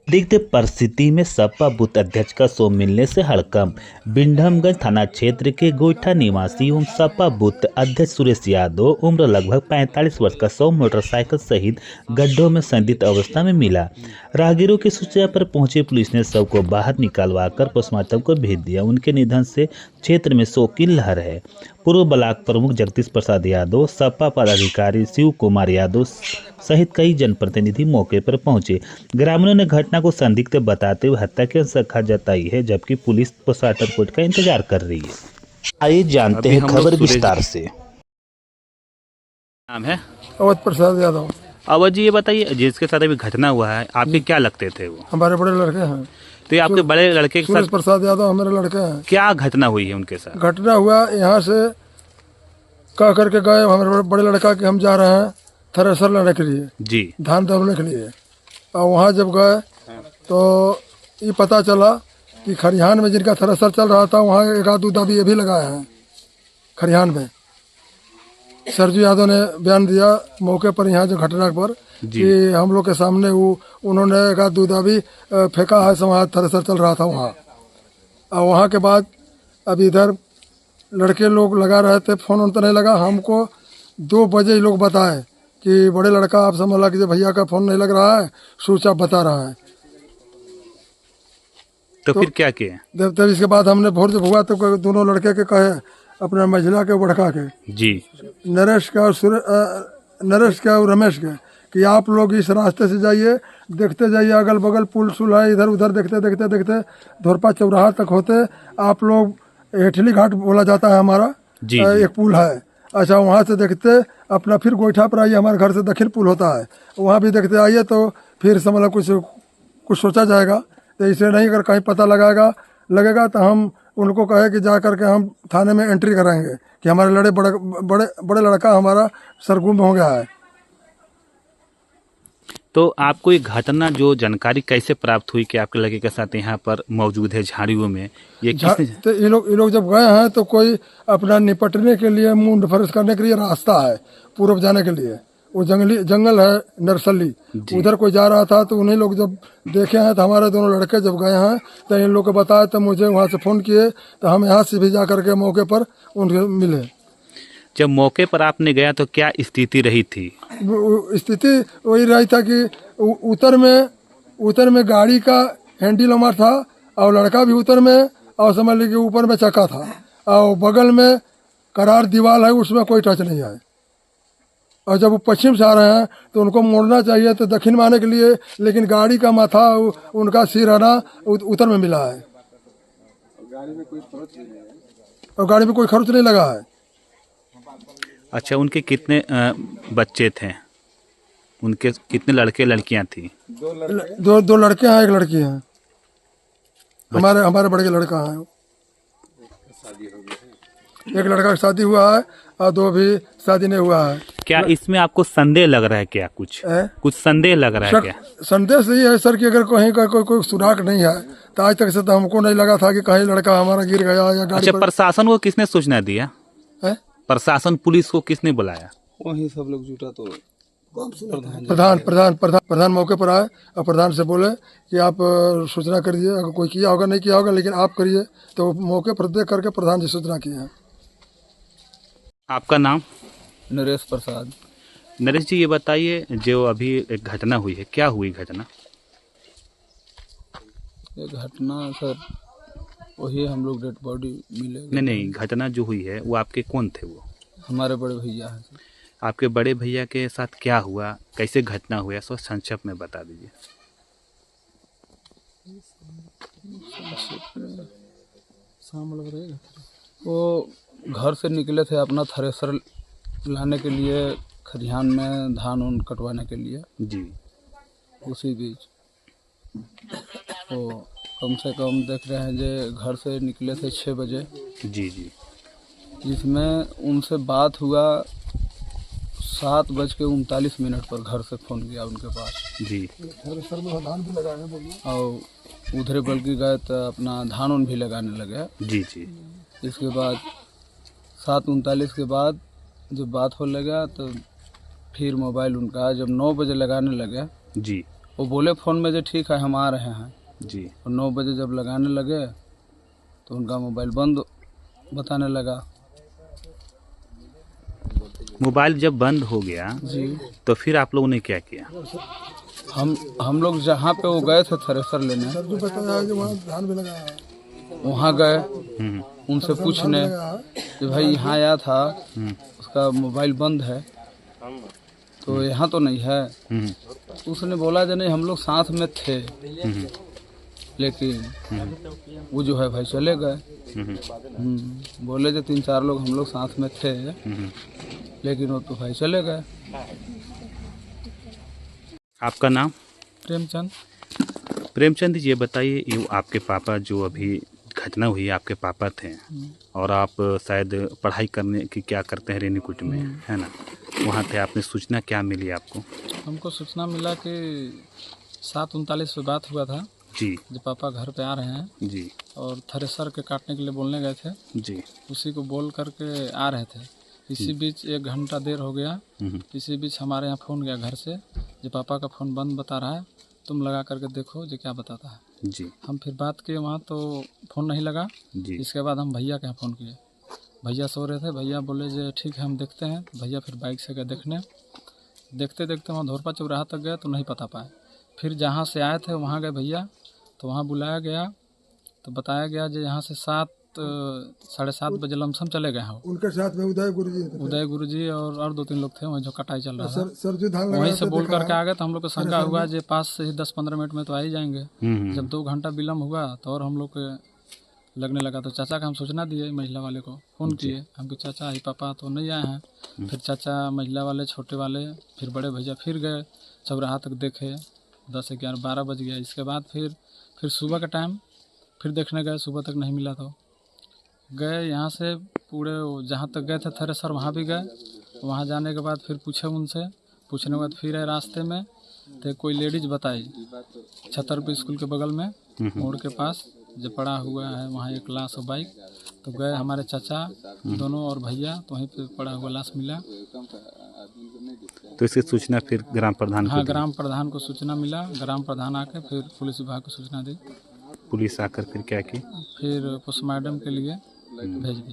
रिक्त परिस्थिति में सपा बूथ अध्यक्ष का सौ मिलने से हड़कंप। बिंडमगंज थाना क्षेत्र के गोईठा निवासी एवं सपा बूथ अध्यक्ष सुरेश यादव उम्र लगभग 45 वर्ष का सौ मोटरसाइकिल सहित गड्ढों में संदिग्ध अवस्था में मिला। राहगीरों की सूचना पर पहुंची पुलिस ने शव को बाहर निकालवाकर पोस्टमार्टम को भेज दिया। उनके निधन से क्षेत्र में शोक की लहर है। पूर्व ब्लॉक प्रमुख जगदीश प्रसाद यादव, सपा पदाधिकारी शिव कुमार यादव सहित कई जनप्रतिनिधि मौके पर पहुंचे। ग्रामीणों ने घटना को संदिग्ध बताते हुए हत्या की आशंका जताई है, जबकि पुलिस पोस्टमार्टम रिपोर्ट का इंतजार कर रही है। आइए जानते हैं खबर विस्तार से। नाम है अवध प्रसाद यादव। अवध जी, ये बताइए जिसके साथ अभी घटना हुआ है, आपके क्या लगते थे वो? हमारे बड़े लड़के हैं। तो ये आपके बड़े लड़के के सुरेश साथ प्रसाद यादव हमारे लड़के हैं। क्या घटना हुई है उनके साथ? घटना हुआ यहाँ से कह करके गए हमारे बड़े लड़का कि हम जा रहे हैं थ्रेसर लेने के लिए, जी, धान दौड़ने के लिए। और वहाँ जब गए तो ये पता चला कि खरिहान में जिनका थ्रेसर चल रहा था वहाँ एक आध दूधा भी ये भी लगाए हैं खरिहान में। सरजू यादव ने बयान दिया मौके पर यहाँ जो घटना पर कि हम लोग के सामने वो उन्होंने एक आध दूधा भी फेंका है, वहाँ थ्रेसर चल रहा था वहाँ। और वहाँ के बाद अब इधर लड़के लोग लगा रहे थे, फोन उन तो नहीं लगा। हमको 2 बजे ये लोग बताए कि बड़े लड़का आप समझ ला कि भैया का फोन नहीं लग रहा है, स्विच ऑफ बता रहा है। तो फिर क्या किए? तब इसके बाद हमने भोर जब हुआ तो दोनों लड़के के कहे अपने महिला के बड़का के जी, नरेश का और रमेश के कि आप लोग इस रास्ते से जाइए, देखते जाइए अगल बगल पुल सुल है, इधर उधर देखते देखते देखते धोरपा चौराहा तक होते आप लोग हेठली घाट बोला जाता है हमारा, जी, एक पुल है। अच्छा, वहाँ से देखते अपना फिर गोईठा पर आइए, हमारे घर से दक्षिण पुल होता है, वहाँ भी देखते आइए तो फिर समझ कुछ सोचा जाएगा। तो इसे नहीं अगर कहीं पता लगेगा तो हम उनको कहे कि जा करके हम थाने में एंट्री कराएंगे कि हमारे बड़े लड़का हमारा सरगुम हो गया है। तो आपको ये घटना जो जानकारी कैसे प्राप्त हुई कि आपके लड़के के साथ यहाँ पर मौजूद है झाड़ियों में? ये किसने? तो ये लोग जब गए हैं तो कोई अपना निपटने के लिए मुंड फरस करने के लिए रास्ता है पूर्व जाने के लिए, वो जंगल है नरसली, उधर कोई जा रहा था तो उन्हीं लोग जब देखे हैं तो हमारे दोनों लड़के जब गए हैं तो इन लोग को बताया तो मुझे वहाँ से फ़ोन किए तो हम यहाँ से भी जा करके मौके पर उनके मिले। जब मौके पर आपने गया तो क्या स्थिति रही थी? स्थिति वही रही था कि उतर में गाड़ी का हैंडल हमार था और लड़का भी उतर में, और समझ लीजिए ऊपर में चक्का था और बगल में करार दीवार है, उसमें कोई टच नहीं है। और जब वो पश्चिम से आ रहे हैं तो उनको मोड़ना चाहिए तो दक्षिण में आने के लिए, लेकिन गाड़ी का माथा उनका सिर है ना उत्तर में मिला है और गाड़ी में कोई खर्च नहीं लगा है। अच्छा, उनके कितने बच्चे थे? उनके कितने लड़के लड़कियां थी? दो लड़के हैं, एक लड़की है। हमारे बड़े लड़का है, एक लड़का की शादी हुआ है और 2 भी शादी नहीं हुआ है। क्या इसमें आपको संदेह लग रहा है? क्या कुछ संदेह लग रहा है? क्या संदेह से ये है सर कि अगर कहीं का कोई सुराग नहीं है तो आज तक से तो हमको नहीं लगा था कि कहीं लड़का हमारा गिर गया या गाड़ी। अच्छा, प्रशासन को किसने सूचना दिया? प्रशासन पुलिस को किसने बुलाया? वही सब लोग जुटा तो प्रधान मौके पर आए और प्रधान से बोले कि आप सूचना करिए, अगर कोई किया होगा नहीं किया होगा लेकिन आप करिए, तो मौके पर देख करके प्रधान जी सूचना किए हैं। आपका नाम? नरेश प्रसाद। नरेश जी, ये बताइए जो अभी एक घटना हुई है, क्या हुई घटना? ये घटना सर वही हम लोग डेड बॉडी मिले। नहीं, घटना जो हुई है वो आपके कौन थे? वो हमारे बड़े भैया हैं सर। आपके बड़े भैया के साथ क्या हुआ, कैसे घटना हुआ, सो संक्षेप में बता दीजिए। वो घर से निकले थे अपना थ्रेसर लाने के लिए खरिहान में धान उन कटवाने के लिए जी। उसी बीच तो कम से कम देख रहे हैं जो घर से निकले थे 6 बजे। जी जी। जिसमें उनसे बात हुआ 7:39 पर घर से फ़ोन किया उनके पास जी। और उधर बल्कि गए तो अपना धान उन भी लगाने लगे। जी जी। इसके बाद 7:39 के बाद जब बात हो लगा तो फिर मोबाइल उनका जब 9 बजे लगाने लगे जी वो बोले फ़ोन में जो ठीक है हम आ रहे हैं। जी। और 9 बजे जब लगाने लगे तो उनका मोबाइल बंद बताने लगा। मोबाइल जब बंद हो गया जी। तो फिर आप लोगों ने क्या किया? हम लोग जहाँ पे वो गए थे थ्रेसर लेने, जो बताया कि वहाँ धान भी लगाया है, वहाँ गए हम्म, उनसे पूछने कि भाई यहाँ आया था, उसका मोबाइल बंद है तो यहाँ तो नहीं है। हम्म, उसने बोला जो नहीं हम लोग साथ में थे, लेकिन वो जो है भाई चले गए। बोले जो 3-4 लोग हम लोग साथ में थे, लेकिन वो तो भाई चले गए। आपका नाम? प्रेमचंद। प्रेमचंद जी, ये बताइए, ये आपके पापा जो अभी घटना हुई, आपके पापा थे और आप शायद पढ़ाई करने की क्या करते हैं रेनीकुट में, है ना? वहाँ थे, आपने सूचना क्या मिली आपको? हमको सूचना मिला कि 7:39 पे बात हुआ था जी। जब पापा घर पे आ रहे हैं जी। और थ्रेसर के काटने के लिए बोलने गए थे। जी। उसी को बोल करके आ रहे थे। इसी बीच 1 घंटा देर हो गया। इसी बीच हमारे यहाँ फ़ोन गया घर से, जो पापा का फ़ोन बंद बता रहा है, तुम लगा करके देखो जो क्या बताता है। जी। हम फिर बात किए वहाँ तो फ़ोन नहीं लगा। जी। इसके बाद हम भैया के यहाँ फ़ोन किए। भैया सो रहे थे। भैया बोले जो ठीक है हम देखते हैं। भैया फिर बाइक से गए देखने। देखते देखते वहाँ धोरपा चौराहा तक गए तो नहीं पता पाए। फिर जहाँ से आए थे वहाँ गए भैया, तो वहाँ बुलाया गया तो बताया गया जो यहाँ से 7-7:30 बजे लमसम चले गए हैं। उनके साथ में उदय गुरुजी और 2-3 लोग थे वहीं जो कटाई चल रहा था। सरजू धान वहीं से बोल करके आ गए तो हम लोग को शंका हुआ जो पास से ही 10-15 मिनट में तो आ ही जाएंगे। जब 2 घंटा विलम्ब हुआ तो और हम लोग के लगने लगा। तो चाचा का हम सूचना दिए, महिला वाले को फ़ोन किए। हमको चाचा ही पापा तो नहीं आए हैं। फिर चाचा, महिला वाले, छोटे वाले, फिर बड़े भैया फिर गए चौराहा तक देखे। 10-11-12 बज गया। इसके बाद फिर सुबह का टाइम फिर देखने गए, सुबह तक नहीं मिला। तो गए यहाँ से पूरे जहाँ तक गए थे थ्रेसर वहाँ भी गए। वहाँ जाने के बाद फिर पूछे उनसे, पूछने के बाद फिर रास्ते में तो कोई लेडीज़ बताई छतरपुर स्कूल के बगल में मोड़ के पास जो पड़ा हुआ है वहाँ एक लाश और बाइक। तो गए हमारे चाचा दोनों और भैया, तो वहीं पे पड़ा हुआ लाश मिला। तो इसकी सूचना फिर ग्राम प्रधान को हाँ, दी? ग्राम प्रधान को सूचना मिला। ग्राम प्रधान आके फिर पुलिस विभाग को सूचना दी। पुलिस आकर फिर क्या की? फिर पोस्टमार्टम के लिए भेज दी।